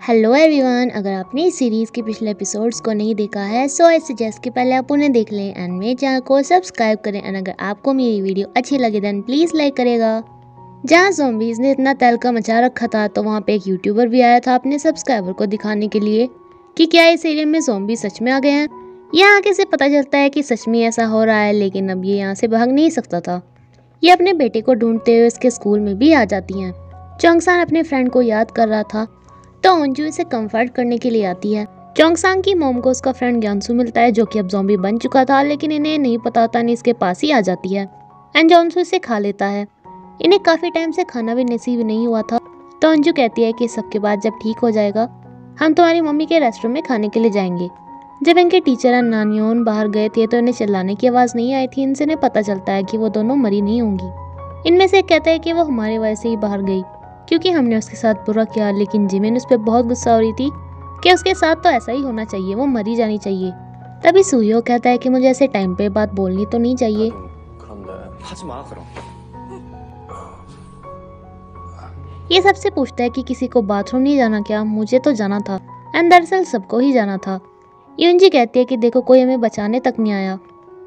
Hello everyone, अगर आपने इस सीरीज़ के पिछले एपिसोड्स को नहीं देखा है सो आई सजेस्ट कि पहले आप उन्हें देख लें एंड मेरे चैनल को सब्सक्राइब करें। एंड अगर आपको मेरी वीडियो अच्छी लगे देन प्लीज़ लाइक करेगा। जहाँ ज़ॉम्बीज़ ने इतना तहलका मचा रखा था तो वहाँ पे एक यूट्यूबर भी आया था अपने सब्सक्राइबर को दिखाने के लिए कि क्या इस एरिया में ज़ॉम्बी सच में आ गए हैं। यहाँ आके से पता चलता है कि सच में ऐसा हो रहा है, लेकिन अब ये यहाँ से भाग नहीं सकता था। ये अपने बेटे को ढूंढते हुए इसके स्कूल में भी आ जाती हैं। चोंगसान अपने फ्रेंड को याद कर रहा था तो अंजू इसे कंफर्ट करने के लिए आती है। चोंगसान की मॉम को उसका फ्रेंड ग्यानसू मिलता है जो कि अब ज़ॉम्बी बन चुका था, लेकिन इन्हें नहीं पता होता, नहीं इसके पास ही आ जाती है एंड ग्यानसू इसे खा लेता है। इन्हें काफ़ी टाइम से खाना भी नसीब नहीं हुआ था तो अंजू कहती है कि सबके बाद जब ठीक हो जाएगा हम तुम्हारी मम्मी के रेस्टोरेंट में खाने के लिए जाएंगे। जब इनके टीचर एंड नानियोन बाहर गए थे तो इन्हें चिल्लाने की आवाज़ नहीं आई थी। इनसे इन्हें पता चलता है कि वो दोनों मरी नहीं होंगी। इनमें से एक कहता है कि वो हमारी वजह से ही बाहर गई क्योंकि हमने उसके साथ बुरा किया, लेकिन जिमिन उस पर बहुत गुस्सा हो रही थी कि उसके साथ तो ऐसा ही होना चाहिए, वो मरी जानी चाहिए। तभी सुयो कहता है कि मुझे ऐसे टाइम पे बात बोलनी तो नहीं चाहिए। ये सबसे पूछता है कि किसी को बाथरूम नहीं जाना क्या? मुझे तो जाना था एंड दरअसल सबको ही जाना था। यूनजी कहती है कि देखो कोई हमें बचाने तक नहीं आया,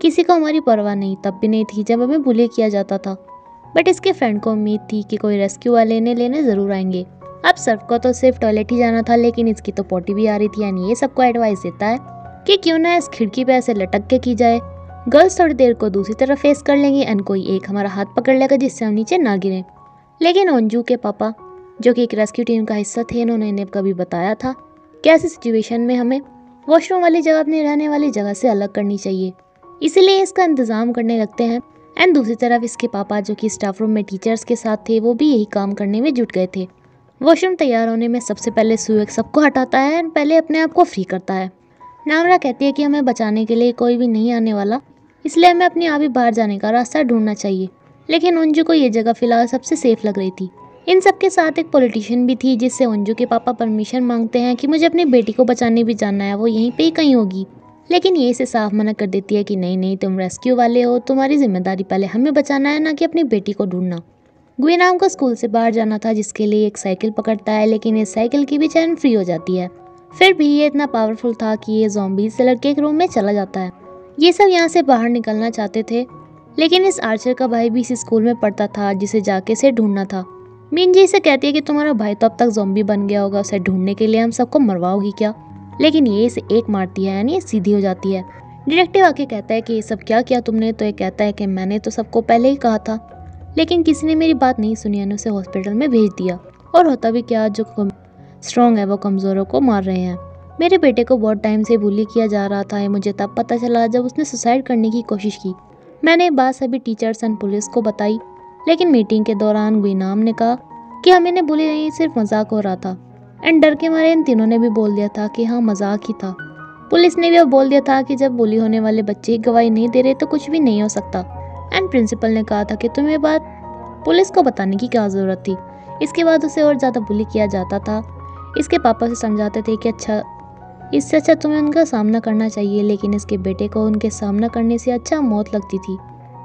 किसी को हमारी परवाह नहीं, तब भी नहीं थी जब हमें बुली किया जाता था। बट इसके फ्रेंड को उम्मीद थी कि कोई रेस्क्यू वाले इन्हें लेने ज़रूर आएंगे। अब सर्फ को तो सिर्फ टॉयलेट ही जाना था, लेकिन इसकी तो पोटी भी आ रही थी। यानी ये सबको एडवाइस देता है कि क्यों ना इस खिड़की पे ऐसे लटक के की जाए। गर्ल्स थोड़ी देर को दूसरी तरफ फेस कर लेंगी एंड कोई एक हमारा हाथ पकड़ लेगा जिससे हम नीचे ना गिरें। लेकिन अंजू के पापा जो कि एक रेस्क्यू टीम का हिस्सा थे, इन्होंने इन्हें कभी बताया था कि ऐसी सिचुएशन में हमें वॉशरूम वाली जगह अपनी रहने वाली जगह से अलग करनी चाहिए, इसीलिए इसका इंतज़ाम करने लगते हैं। एंड दूसरी तरफ इसके पापा जो कि स्टाफ रूम में टीचर्स के साथ थे वो भी यही काम करने में जुट गए थे। वॉशरूम तैयार होने में सबसे पहले सुयोग सबको हटाता है एंड पहले अपने आप को फ्री करता है। नामरा कहती है कि हमें बचाने के लिए कोई भी नहीं आने वाला, इसलिए हमें अपने आप ही बाहर जाने का रास्ता ढूंढना चाहिए। लेकिन अंजू को ये जगह फिलहाल सबसे सेफ लग रही थी। इन सबके साथ एक पॉलिटिशियन भी थी जिससे अंजू के पापा परमिशन मांगते हैं कि मुझे अपनी बेटी को बचाने भी जाना है, वो यहीं पे ही कहीं होगी। लेकिन ये इसे साफ मना कर देती है कि नहीं नहीं, तुम रेस्क्यू वाले हो, तुम्हारी जिम्मेदारी पहले हमें बचाना है, ना कि अपनी बेटी को ढूंढना। गुइनाम को स्कूल से बाहर जाना था जिसके लिए एक साइकिल पकड़ता है, लेकिन इस साइकिल की भी चैन फ्री हो जाती है। फिर भी ये इतना पावरफुल था कि ये ज़ॉम्बीज़ से लड़के एक रूम में चला जाता है। ये सब यहाँ से बाहर निकलना चाहते थे, लेकिन इस आर्चर का भाई भी इसी स्कूल में पढ़ता था जिसे जाके इसे ढूंढना था। मिनजी से कहती है कि तुम्हारा भाई तो अब तक ज़ॉम्बी बन गया होगा, उसे ढूंढने के लिए हम सबको मरवाओगी क्या? लेकिन ये इसे एक मारती है, यानी ये सीधी हो जाती है। डिटेक्टिव आके कहता है कि ये सब क्या किया तुमने? तो ये कहता है कि मैंने तो सबको पहले ही कहा था, लेकिन किसी ने मेरी बात नहीं सुनी, यानी उसे हॉस्पिटल में भेज दिया। और होता भी क्या, जो स्ट्रॉन्ग है वो कमज़ोरों को मार रहे हैं। मेरे बेटे को बहुत टाइम से बुली किया जा रहा था, ये मुझे तब पता चला जब उसने सुसाइड करने की कोशिश की। मैंने ये बात सभी टीचर्स एंड पुलिस को बताई, लेकिन मीटिंग के दौरान गुइनाम ने कहा कि हमें इन्हें बुली नहीं, सिर्फ मजाक हो रहा था। एंड डर के मारे इन तीनों ने भी बोल दिया था कि हाँ मजाक ही था। पुलिस ने भी अब बोल दिया था कि जब बुली होने वाले बच्चे गवाही नहीं दे रहे तो कुछ भी नहीं हो सकता। एंड प्रिंसिपल ने कहा था कि तुम्हें ये बात पुलिस को बताने की क्या ज़रूरत थी। इसके बाद उसे और ज़्यादा बुली किया जाता था। इसके पापा से समझाते थे कि अच्छा, इससे अच्छा तुम्हें उनका सामना करना चाहिए, लेकिन इसके बेटे को उनके सामना करने से अच्छा मौत लगती थी।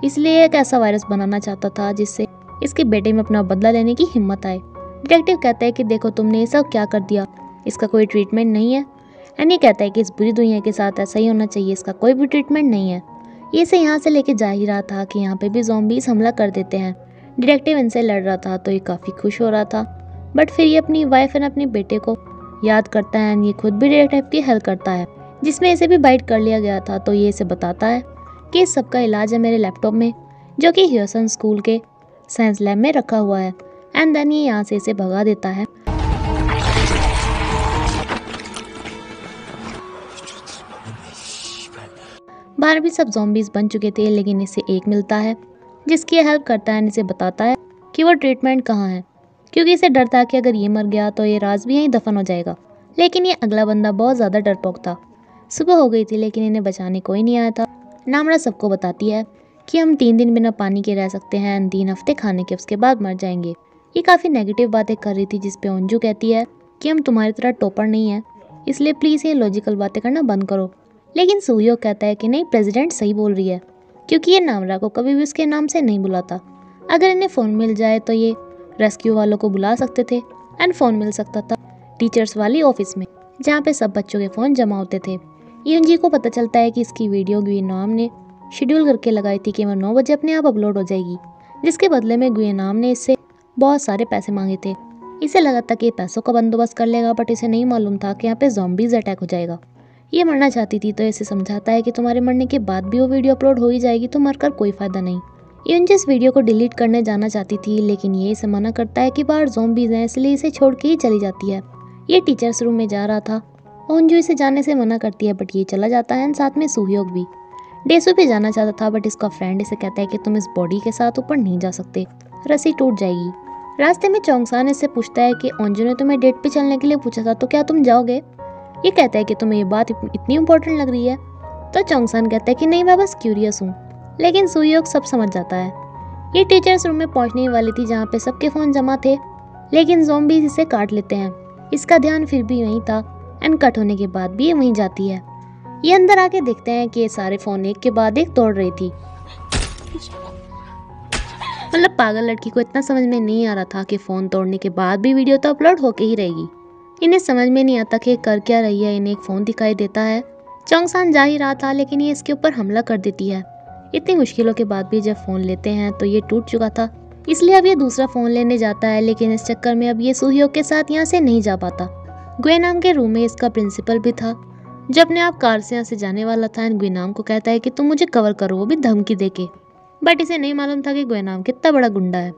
इसलिए एक ऐसा वायरस बनाना चाहता था जिससे इसके बेटे में अपना बदला लेने की हिम्मत आए। डिटेक्टिव कहता है कि देखो तुमने ये सब क्या कर दिया, इसका कोई ट्रीटमेंट नहीं है। एंड ये कहता है कि इस बुरी दुनिया के साथ ऐसा ही होना चाहिए, इसका कोई भी ट्रीटमेंट नहीं है। ये इसे यहाँ से लेके जा ही रहा था कि यहाँ पे भी ज़ॉम्बीज़ हमला कर देते हैं। डिटेक्टिव इनसे लड़ रहा था तो ये काफ़ी खुश हो रहा था, बट फिर ये अपनी वाइफ एंड अपने बेटे को याद करता है एंड ये खुद भी डिटेक्टिव की हेल्प करता है, जिसमें इसे भी बाइट कर लिया गया था। तो ये इसे बताता है कि इस सब का इलाज है मेरे लैपटॉप में, जो कि ह्यूसन स्कूल के साइंस लैब में रखा हुआ है। एंड देन ये यहाँ से इसे भगा देता है। बाहर भी सब ज़ॉम्बीज़ बन चुके थे, लेकिन इसे एक मिलता है जिसकी हेल्प करता है, इसे बताता है कि वो ट्रीटमेंट कहाँ है, क्योंकि इसे डर था कि अगर ये मर गया तो ये राज भी यहीं दफन हो जाएगा। लेकिन ये अगला बंदा बहुत ज़्यादा डरपोक था। सुबह हो गई थी लेकिन इन्हें बचाने कोई नहीं आया था। नामरा सबको बताती है कि हम 3 दिन बिना पानी के रह सकते हैं एंड 3 हफ्ते खाने के, उसके बाद मर जाएंगे। ये काफ़ी नेगेटिव बातें कर रही थी, जिसपे अंजू कहती है कि हम तुम्हारी तरह टॉपर नहीं है, इसलिए प्लीज़ ये लॉजिकल बातें करना बंद करो। लेकिन सुयो कहता है कि नहीं, प्रेसिडेंट सही बोल रही है, क्योंकि ये नामरा को कभी भी उसके नाम से नहीं बुलाता। अगर इन्हें फ़ोन मिल जाए तो ये रेस्क्यू वालों को बुला सकते थे एंड फ़ोन मिल सकता था। टीचर्स वाली ऑफिस में, जहाँ पे सब बच्चों के फ़ोन जमा होते थे। यूनजी को पता चलता है कि इसकी वीडियो ग्विनाम ने शेड्यूल करके लगाई थी कि वह 9 बजे अपने आप अपलोड हो जाएगी, जिसके बदले में ग्विनाम ने इससे बहुत सारे पैसे मांगे थे। इसे लगा था कि पैसों का बंदोबस्त कर लेगा, बट इसे नहीं मालूम था कि यहाँ पे ज़ॉम्बीज़ अटैक हो जाएगा। ये मरना चाहती थी तो इसे समझाता है कि तुम्हारे मरने के बाद भी वो वीडियो अपलोड हो ही जाएगी, तो मरकर कोई फ़ायदा नहीं। यूनजी इस वीडियो को डिलीट करने जाना चाहती थी, लेकिन ये इसे मना करता है कि बाहर ज़ॉम्बीज़ हैं, इसलिए इसे छोड़ के ही चली जाती है। ये टीचर्स रूम में जा रहा था, ओंजू इसे जाने से मना करती है, बट ये चला जाता है। साथ में सुहयोग भी डेसू पे जाना चाहता था, बट इसका फ्रेंड इसे कहता है कि तुम इस बॉडी के साथ ऊपर नहीं जा सकते, रस्सी टूट जाएगी। रास्ते में चोंगसान इससे पूछता है कि ओंजू ने तुम्हें डेट पे चलने के लिए पूछा था, तो क्या तुम जाओगे? ये कहता है कि तुम्हें ये बात इतनी इंपॉर्टेंट लग रही है। तो चोंगसान कहता है कि नहीं, मैं बस क्यूरियस हूँ। लेकिन सुहयोग सब समझ जाता है। ये टीचर्स रूम में पहुंचने ही वाली थी, जहाँ पे सबके फ़ोन जमा थे, लेकिन ज़ॉम्बीज़ इसे काट लेते हैं। इसका ध्यान फिर भी वहीं था, एंड कट होने के बाद भी ये वहीं जाती है। ये अंदर आके देखते हैं कि ये सारे फ़ोन एक के बाद एक तोड़ रही थी। मतलब पागल लड़की को इतना समझ में नहीं आ रहा था कि फ़ोन तोड़ने के बाद भी वीडियो तो अपलोड होके ही रहेगी। इन्हें समझ में नहीं आता कि कर क्या रही है। इन्हें एक फ़ोन दिखाई देता है। चोंगसान जा ही रहा था, लेकिन ये इसके ऊपर हमला कर देती है। इतनी मुश्किलों के बाद भी जब फ़ोन लेते हैं तो ये टूट चुका था, इसलिए अब ये दूसरा फ़ोन लेने जाता है, लेकिन इस चक्कर में अब ये सुहयोग के साथ यहाँ से नहीं जा पाता। ग्वेनाम के रूम में इसका प्रिंसिपल भी था, जो अपने आप कार से यहाँ से जाने वाला था, एंड ग्वेनाम को कहता है कि तुम मुझे कवर करो, वो भी धमकी देके। बट इसे नहीं मालूम था कि ग्वेनाम कितना बड़ा गुंडा है।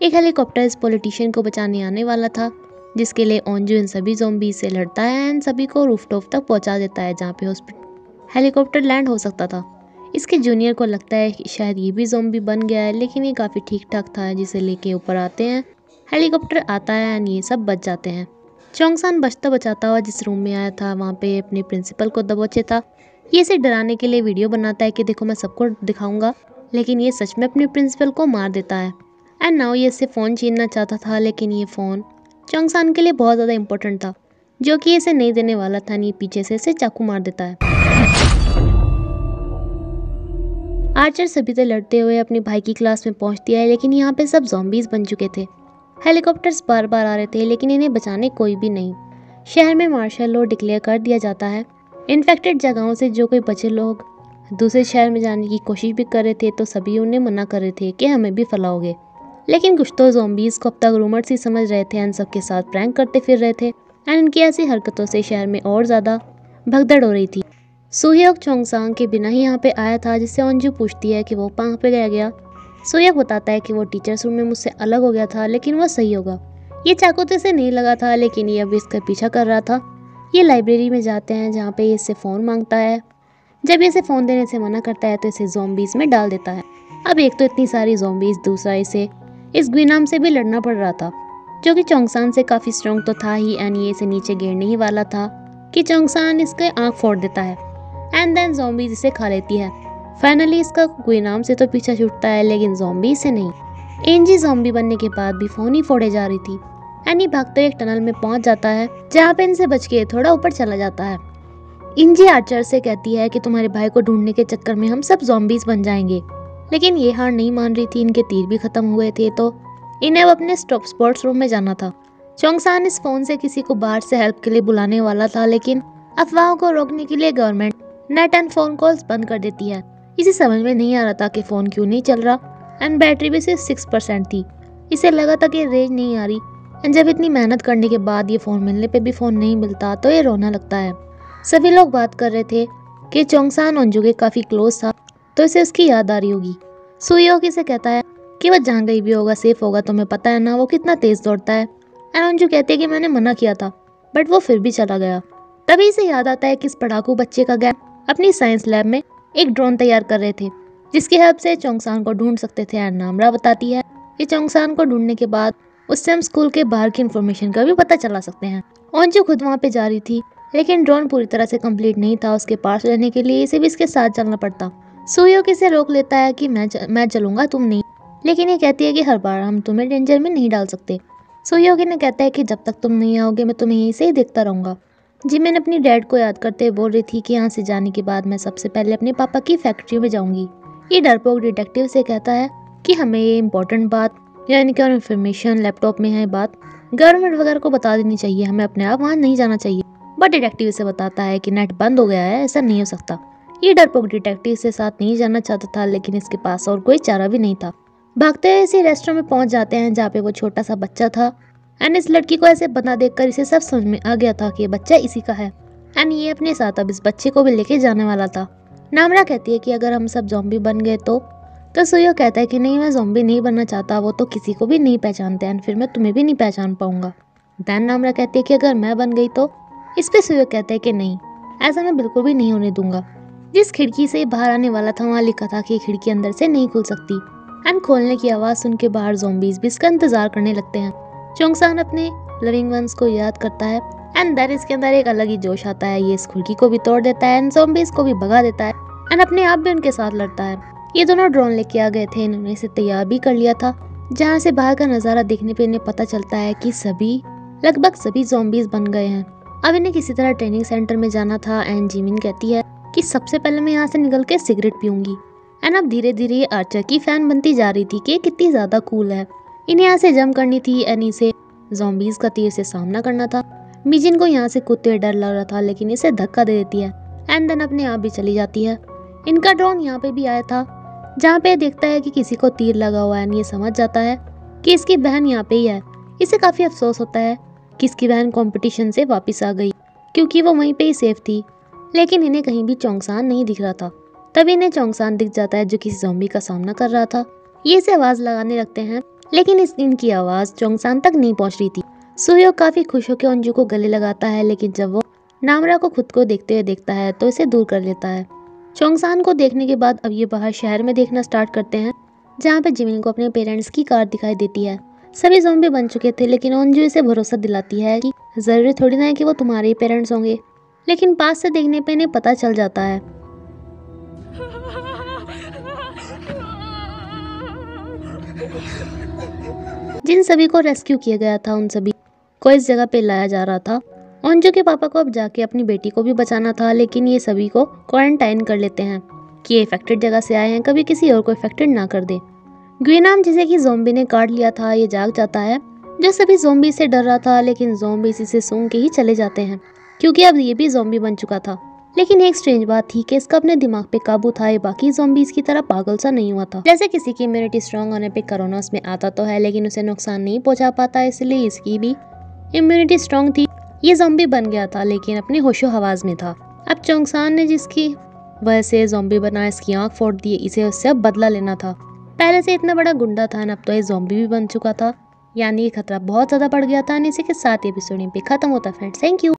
एक हेलीकॉप्टर इस पॉलिटिशियन को बचाने आने वाला था, जिसके लिए ओंजू इन सभी ज़ॉम्बीज़ से लड़ता है एंड सभी को रूफटॉप तक पहुंचा देता है, जहाँ पे हेलीकॉप्टर लैंड हो सकता था। इसके जूनियर को लगता है कि शायद ये भी ज़ॉम्बी बन गया है, लेकिन ये काफ़ी ठीक ठाक था, जिसे लेके ऊपर आते हैं। हेलीकॉप्टर आता है एंड ये सब बच जाते हैं। चोंगसान बचता बचाता हुआ जिस रूम में आया था, वहाँ पे अपने प्रिंसिपल को दबोचे था। ये इसे डराने के लिए वीडियो बनाता है कि देखो मैं सबको दिखाऊंगा, लेकिन ये सच में अपने प्रिंसिपल को मार देता है। एंड नाउ ये इससे फ़ोन छीनना चाहता था, लेकिन ये फ़ोन चोंगसान के लिए बहुत ज़्यादा इंपॉर्टेंट था, जो कि इसे नहीं देने वाला था। नहीं, पीछे से इसे चाकू मार देता है। आर्चर सभी से लड़ते हुए अपने भाई की क्लास में पहुंचती है, लेकिन यहाँ पे सब ज़ॉम्बीज़ बन चुके थे। हेलीकॉप्टर्स बार बार आ रहे थे, लेकिन इन्हें बचाने कोई भी नहीं। शहर में मार्शल लॉ डिक्लेयर कर दिया जाता है। इन्फेक्टेड जगहों से जो कोई बचे लोग दूसरे शहर में जाने की कोशिश भी कर रहे थे, तो सभी उन्हें मना कर रहे थे कि हमें भी फैलाओगे। लेकिन कुछ तो ज़ॉम्बीज़ को अब तक रूमर्स ही समझ रहे थे एंड सबके साथ प्रैंक करते फिर रहे थे, एंड इनकी ऐसी हरकतों से शहर में और ज़्यादा भगदड़ हो रही थी। सुहयोग चोंगसान के बिना ही यहाँ पे आया था, जिससे ओंजू पूछती है कि वो कहाँ पे रह गया। सुहयोग बताता है कि वो टीचर्स रूम में मुझसे अलग हो गया था, लेकिन वो सही होगा। ये चाकू तो इसे नहीं लगा था, लेकिन ये अब इसका पीछा कर रहा था। ये लाइब्रेरी में जाते हैं, जहाँ पे ये इससे फ़ोन मांगता है। जब ये इसे फ़ोन देने से मना करता है, तो इसे ज़ॉम्बीज़ में डाल देता है। अब एक तो इतनी सारी ज़ॉम्बीज़, दूसरा इसे इस ग्विनाम से भी लड़ना पड़ रहा था, जो कि चोंगसान से काफ़ी स्ट्रॉन्ग तो था ही, एंड ये इसे नीचे गिरने ही वाला था कि चोंगसान इसके आँख फोड़ देता है, एंड देन ज़ॉम्बीज़ इसे खा लेती है। फाइनली इसका ग्विनाम से तो पीछा छूटता है, लेकिन ज़ॉम्बी से नहीं। एंजी ज़ॉम्बी बनने के बाद भी फ़ोन ही फोड़े जा रही थी। एनी भागते एक टनल में पहुंच जाता है, जहाँ पे इनसे बच के थोड़ा ऊपर चला जाता है। इंजी आर्चर से कहती है कि तुम्हारे भाई को ढूंढने के चक्कर में हम सब ज़ॉम्बीज़ बन जाएंगे, लेकिन ये हार नहीं मान रही थी। इनके तीर भी खत्म हुए थे, तो इन्हें अब अपने स्पोर्ट्स रूम में जाना था। चोंगसान इस फ़ोन से किसी को बाहर से हेल्प के लिए बुलाने वाला था, लेकिन अफवाहों को रोकने के लिए government net and phone calls बंद कर देती है। इसे समझ में नहीं आ रहा था कि फ़ोन क्यों नहीं चल रहा, एंड बैटरी भी सिर्फ 6% थी। इसे लगा था कि रेंज नहीं आ रही, एंड जब इतनी मेहनत करने के बाद ये फ़ोन मिलने पे भी फ़ोन नहीं मिलता, तो ये रोना लगता है। सभी लोग बात कर रहे थे कि चोंगसान ओंजू के काफ़ी क्लोज था, तो इसे उसकी याद आ रही होगी। सुहयोग इसे कहता है कि वह जहाँ गई भी होगा सेफ होगा, तुम्हें पता है ना वो कितना तेज़ दौड़ता है। एंड ओंजू कहती है कि मैंने मना किया था, बट वो फिर भी चला गया। तभी इसे याद आता है कि इस पढ़ाकू बच्चे का गैंग अपनी साइंस लैब में एक ड्रोन तैयार कर रहे थे, जिसकी हेल्प से चोंगसान को ढूंढ सकते थे। एंड नामरा बताती है कि चोंगसान को ढूंढने के बाद उससे हम स्कूल के बाहर की इन्फॉर्मेशन का भी पता चला सकते हैं। ओंजू खुद वहाँ पे जा रही थी, लेकिन ड्रोन पूरी तरह से कंप्लीट नहीं था। उसके पास रहने के लिए इसे भी इसके साथ चलना पड़ता। सुहयोग इसे रोक लेता है कि मैं चलूंगा, तुम नहीं। लेकिन ये कहती है कि हर बार हम तुम्हें डेंजर में नहीं डाल सकते। सुहयोग इन्हें कहता है कि जब तक तुम नहीं आओगे मैं तुम्हें यहीं से ही देखता रहूँगा। जिमिन अपनी डैड को याद करते हुए बोल रही थी कि यहाँ से जाने के बाद मैं सबसे पहले अपने पापा की फैक्ट्री में जाऊँगी। ये डरपोक डिटेक्टिव से कहता है कि हमें ये इम्पोर्टेंट बात यानी कि और इन्फॉर्मेशन लैपटॉप में है बात, गवर्नमेंट वगैरह को बता देनी चाहिए, हमें अपने आप वहाँ नहीं जाना चाहिए। बट डिटेक्टिव इसे बताता है कि नेट बंद हो गया है, ऐसा नहीं हो सकता। ये डरपोक डिटेक्टिव से साथ नहीं जाना चाहता था, लेकिन इसके पास और कोई चारा भी नहीं था। भागते हुए इसी रेस्टोरेंट में पहुंच जाते हैं जहाँ पे वो छोटा सा बच्चा था। एंड इस लड़की को ऐसे बना देखकर इसे सब समझ में आ गया था कि ये बच्चा इसी का है। एंड ये अपने साथ अब इस बच्चे को भी लेके जाने वाला था। नामरा कहती है कि अगर हम सब ज़ॉम्बी बन गए तो सुयो कहता है कि नहीं, मैं ज़ॉम्बी नहीं बनना चाहता, वो तो किसी को भी नहीं पहचानते एंड फिर मैं तुम्हें भी नहीं पहचान पाऊंगा। देन नामरा कहती है कि अगर मैं बन गई तो। इस पे सुयो कहता है कि नहीं, ऐसा मैं बिल्कुल भी नहीं होने दूंगा। जिस खिड़की से बाहर आने वाला था वहाँ लिखा था कि खिड़की अंदर से नहीं खुल सकती। एंड खोलने की आवाज़ सुन के बाहर ज़ॉम्बीज भी इसका इंतजार करने लगते हैं। चोंगसान अपने लिविंग वंस को याद करता है एंड देन इसके अंदर एक अलग ही जोश आता है। ये इस खिड़की को भी तोड़ देता है एंड ज़ॉम्बीज को भी भगा देता है एंड अपने आप भी उनके साथ लड़ता है। ये दोनों ड्रोन लेके आ गए थे, इन्होंने इसे तैयार भी कर लिया था। जहाँ से बाहर का नज़ारा देखने पे इन्हें पता चलता है कि लगभग सभी ज़ॉम्बीज बन गए हैं। अब इन्हें किसी तरह ट्रेनिंग सेंटर में जाना था एंड जिमिन कहती है कि सबसे पहले मैं यहाँ से निकल के सिगरेट पीऊंगी। एंड अब धीरे धीरे ये आर्चर की फैन बनती जा रही थी कि कितनी ज़्यादा कूल है। इन्हें यहाँ से जंप करनी थी एंड इसे ज़ॉम्बीज का तीर से सामना करना था। मिजिन को यहाँ से कूदते हुए डर लग रहा था, लेकिन इसे धक्का दे देती है एंड देन अपने आप भी चली जाती है। इनका ड्रोन यहाँ पे भी आया था, जहाँ पे देखता है कि किसी को तीर लगा हुआ है एंड ये समझ जाता है कि इसकी बहन यहाँ पे ही है। इसे काफ़ी अफसोस होता है कि इसकी बहन कंपटीशन से वापस आ गई, क्योंकि वो वहीं पे ही सेफ थी। लेकिन इन्हें कहीं भी चोंगसान नहीं दिख रहा था। तभी इन्हें चोंगसान दिख जाता है जो किसी ज़ॉम्बी का सामना कर रहा था। ये इसे आवाज़ लगाने लगते हैं, लेकिन इनकी आवाज़ चोंगसान तक नहीं पहुंच रही थी। सुयो काफ़ी खुश होकर अंजू को गले लगाता है, लेकिन जब वो नामरा को खुद को देखते हुए देखता है तो इसे दूर कर लेता है। चोंगसान को देखने के बाद अब ये बाहर शहर में देखना स्टार्ट करते हैं, जहाँ पे जिमिन को अपने पेरेंट्स की कार दिखाई देती है। सभी ज़ॉम्बी बन चुके थे, लेकिन अंजू इसे भरोसा दिलाती है कि ज़रूरी थोड़ी ना है कि वो तुम्हारे ही पेरेंट्स होंगे। लेकिन पास से देखने पे इन्हें पता चल जाता है। जिन सभी को रेस्क्यू किया गया था उन सभी को इस जगह पे लाया जा रहा था। अंजू के पापा को अब जाके अपनी बेटी को भी बचाना था, लेकिन ये सभी को क्वारंटाइन कर लेते हैं कि ये इफेक्टेड जगह से आए हैं, कभी किसी और को इफेक्टेड ना कर दे। ग्वेनाम जिसे कि ज़ॉम्बी ने काट लिया था, ये जाग जाता है, जो सभी ज़ॉम्बी से डर रहा था, लेकिन ज़ॉम्बी इसे सूंघ के ही चले जाते हैं, क्योंकि अब ये भी ज़ॉम्बी बन चुका था। लेकिन एक स्ट्रेंज बात थी कि इसका अपने दिमाग पे काबू था, ये बाकी ज़ॉम्बीज की तरह पागल सा नहीं हुआ था। जैसे किसी की इम्यूनिटी स्ट्रांग होने पे कोरोना उसमें आता तो है, लेकिन उसे नुकसान नहीं पहुंचा पाता, इसलिए इसकी भी इम्यूनिटी स्ट्रांग थी। ये ज़ॉम्बी बन गया था, लेकिन अपने होशो हवास में था। अब चोंगसान ने जिसकी वजह से ज़ॉम्बी बना, इसकी आँख फोड़ दी, इसे उससे अब बदला लेना था। पहले से इतना बड़ा गुंडा था, अब तो ये ज़ॉम्बी भी बन चुका था, यानी ये खतरा बहुत ज़्यादा बढ़ गया था। इसी के साथ एपिसोड पे खत्म होता है फ्रेंड्स। Thank you.